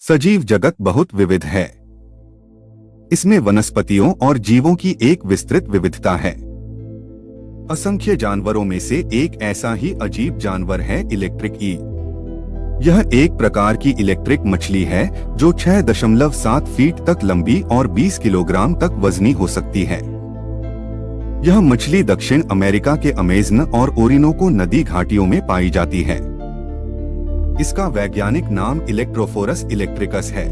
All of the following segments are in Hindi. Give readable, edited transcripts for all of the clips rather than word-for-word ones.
सजीव जगत बहुत विविध है। इसमें वनस्पतियों और जीवों की एक विस्तृत विविधता है। असंख्य जानवरों में से एक ऐसा ही अजीब जानवर है इलेक्ट्रिक ईल। यह एक प्रकार की इलेक्ट्रिक मछली है जो 6.7 फीट तक लंबी और 20 किलोग्राम तक वजनी हो सकती है। यह मछली दक्षिण अमेरिका के अमेज़न और ओरिनोको नदी घाटियों में पाई जाती है। इसका वैज्ञानिक नाम इलेक्ट्रोफोरस इलेक्ट्रिकस है।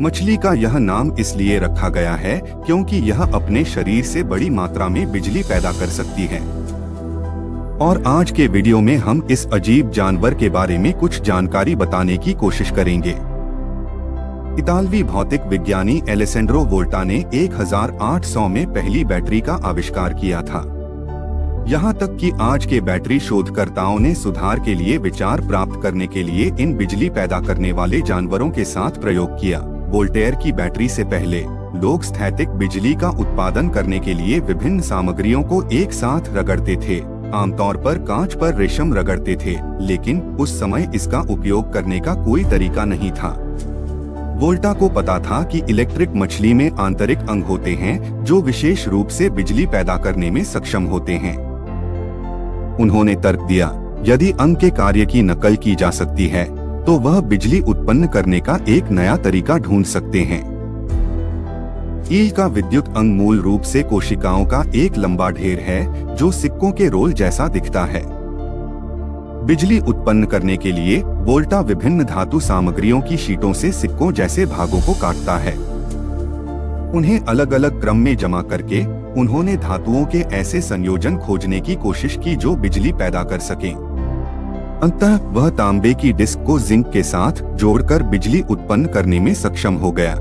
मछली का यह नाम इसलिए रखा गया है क्योंकि यह अपने शरीर से बड़ी मात्रा में बिजली पैदा कर सकती है। और आज के वीडियो में हम इस अजीब जानवर के बारे में कुछ जानकारी बताने की कोशिश करेंगे। इतालवी भौतिक विज्ञानी एलेसेंड्रो वोल्टा ने 1800 में पहली बैटरी का आविष्कार किया था। यहाँ तक कि आज के बैटरी शोधकर्ताओं ने सुधार के लिए विचार प्राप्त करने के लिए इन बिजली पैदा करने वाले जानवरों के साथ प्रयोग किया। वोल्टेयर की बैटरी से पहले लोग स्थैतिक बिजली का उत्पादन करने के लिए विभिन्न सामग्रियों को एक साथ रगड़ते थे। आमतौर पर कांच पर रेशम रगड़ते थे, लेकिन उस समय इसका उपयोग करने का कोई तरीका नहीं था। वोल्टा को पता था कि इलेक्ट्रिक मछली में आंतरिक अंग होते हैं जो विशेष रूप से बिजली पैदा करने में सक्षम होते हैं। उन्होंने तर्क दिया, यदि अंग के कार्य की नकल की जा सकती है तो वह बिजली उत्पन्न करने का एक नया तरीका ढूंढ सकते हैं। ईल का विद्युत अंग मूल रूप से कोशिकाओं का एक लंबा ढेर है जो सिक्कों के रोल जैसा दिखता है। बिजली उत्पन्न करने के लिए वोल्टा विभिन्न धातु सामग्रियों की शीटों से सिक्कों जैसे भागों को काटता है। उन्हें अलग अलग क्रम में जमा करके उन्होंने धातुओं के ऐसे संयोजन खोजने की कोशिश की जो बिजली पैदा कर सकें। अंततः वह तांबे की डिस्क को जिंक के साथ जोड़कर बिजली उत्पन्न करने में सक्षम हो गया।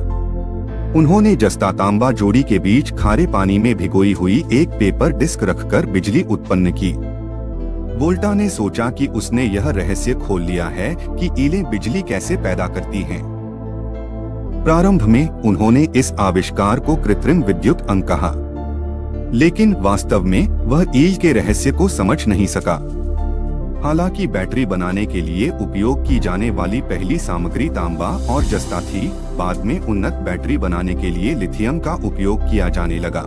उन्होंने जस्ता तांबा जोड़ी के बीच खारे पानी में भिगोई हुई एक पेपर डिस्क रखकर बिजली उत्पन्न की। वोल्टा ने सोचा कि उसने यह रहस्य खोल लिया है कि ईलें बिजली कैसे पैदा करती हैं। प्रारंभ में उन्होंने इस आविष्कार को कृत्रिम विद्युत अंग कहा, लेकिन वास्तव में वह ईल के रहस्य को समझ नहीं सका। हालांकि बैटरी बनाने के लिए उपयोग की जाने वाली पहली सामग्री तांबा और जस्ता थी, बाद में उन्नत बैटरी बनाने के लिए लिथियम का उपयोग किया जाने लगा।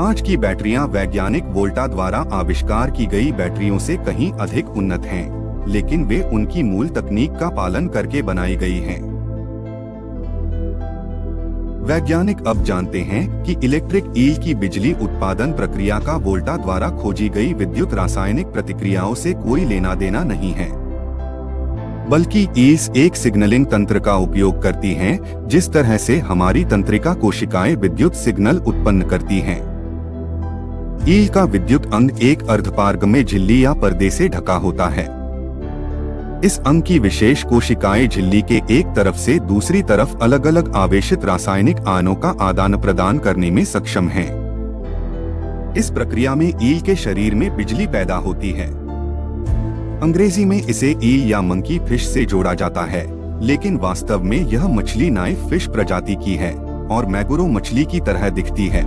आज की बैटरियां वैज्ञानिक वोल्टा द्वारा आविष्कार की गई बैटरियों से कहीं अधिक उन्नत हैं, लेकिन वे उनकी मूल तकनीक का पालन करके बनाई गई हैं। वैज्ञानिक अब जानते हैं कि इलेक्ट्रिक ईल की बिजली उत्पादन प्रक्रिया का वोल्टा द्वारा खोजी गई विद्युत रासायनिक प्रतिक्रियाओं से कोई लेना देना नहीं है, बल्कि ईल्स एक सिग्नलिंग तंत्र का उपयोग करती हैं, जिस तरह से हमारी तंत्रिका कोशिकाएं विद्युत सिग्नल उत्पन्न करती हैं। ईल का विद्युत अंग एक अर्धपारगम्य झिल्ली या पर्दे से ढका होता है। इस अंग की विशेष कोशिकाएं झिल्ली के एक तरफ से दूसरी तरफ अलग अलग आवेशित रासायनिक आयनों का आदान प्रदान करने में सक्षम हैं। इस प्रक्रिया में ईल के शरीर में बिजली पैदा होती है। अंग्रेजी में इसे ईल या मंकी फिश से जोड़ा जाता है, लेकिन वास्तव में यह मछली नाइफ फिश प्रजाति की है और मैगुरो मछली की तरह दिखती है।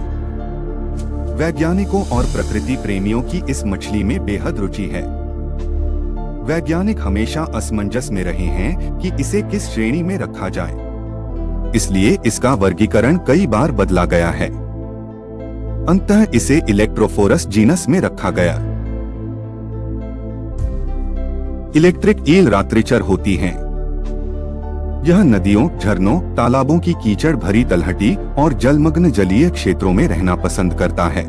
वैज्ञानिकों और प्रकृति प्रेमियों की इस मछली में बेहद रुचि है। वैज्ञानिक हमेशा असमंजस में रहे हैं कि इसे किस श्रेणी में रखा जाए, इसलिए इसका वर्गीकरण कई बार बदला गया है। अंततः इसे इलेक्ट्रोफोरस जीनस में रखा गया। इलेक्ट्रिक ईल रात्रिचर होती हैं। यह नदियों, झरनों, तालाबों की कीचड़ भरी तलहटी और जलमग्न जलीय क्षेत्रों में रहना पसंद करता है।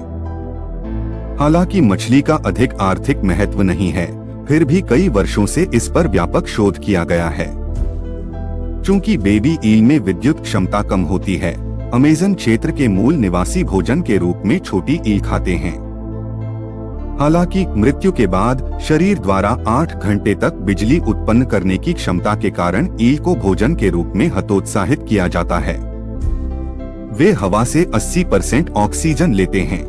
हालांकि मछली का अधिक आर्थिक महत्व नहीं है, फिर भी कई वर्षों से इस पर व्यापक शोध किया गया है। चूंकि बेबी ईल में विद्युत क्षमता कम होती है, अमेज़न क्षेत्र के मूल निवासी भोजन के रूप में छोटी ईल खाते हैं। हालांकि मृत्यु के बाद शरीर द्वारा 8 घंटे तक बिजली उत्पन्न करने की क्षमता के कारण ईल को भोजन के रूप में हतोत्साहित किया जाता है। वे हवा से 80% ऑक्सीजन लेते हैं।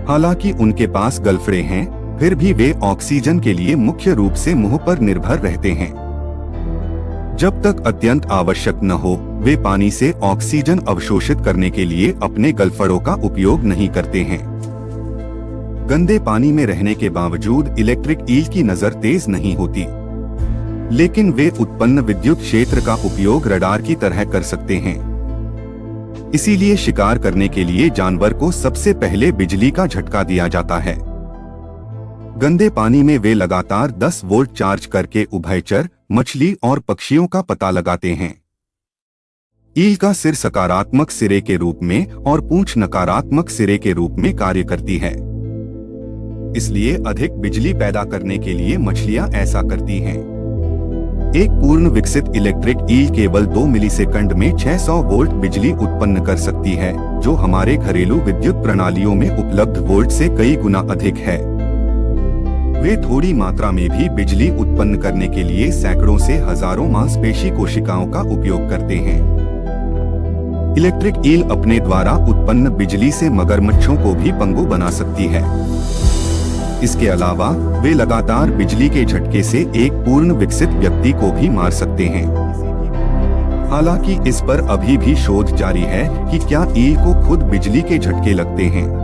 हालांकि उनके पास गलफड़े हैं, फिर भी वे ऑक्सीजन के लिए मुख्य रूप से मुंह पर निर्भर रहते हैं। जब तक अत्यंत आवश्यक न हो, वे पानी से ऑक्सीजन अवशोषित करने के लिए अपने गलफड़ों का उपयोग नहीं करते हैं। गंदे पानी में रहने के बावजूद इलेक्ट्रिक ईल की नजर तेज नहीं होती। लेकिन वे उत्पन्न विद्युत क्षेत्र का उपयोग रडार की तरह कर सकते हैं। इसीलिए शिकार करने के लिए जानवर को सबसे पहले बिजली का झटका दिया जाता है। गंदे पानी में वे लगातार 10 वोल्ट चार्ज करके उभयचर, मछली और पक्षियों का पता लगाते हैं। ईल का सिर सकारात्मक सिरे के रूप में और पूंछ नकारात्मक सिरे के रूप में कार्य करती है। इसलिए अधिक बिजली पैदा करने के लिए मछलियां ऐसा करती हैं। एक पूर्ण विकसित इलेक्ट्रिक ईल केवल 2 मिलीसेकंड में 600 वोल्ट बिजली उत्पन्न कर सकती है, जो हमारे घरेलू विद्युत प्रणालियों में उपलब्ध वोल्ट से कई गुना अधिक है। वे थोड़ी मात्रा में भी बिजली उत्पन्न करने के लिए सैकड़ों से हजारों मांसपेशी कोशिकाओं का उपयोग करते हैं। इलेक्ट्रिक ईल अपने द्वारा उत्पन्न बिजली से मगरमच्छों को भी पंगु बना सकती है। इसके अलावा वे लगातार बिजली के झटके से एक पूर्ण विकसित व्यक्ति को भी मार सकते हैं। हालांकि इस पर अभी भी शोध जारी है कि क्या ईल को खुद बिजली के झटके लगते हैं।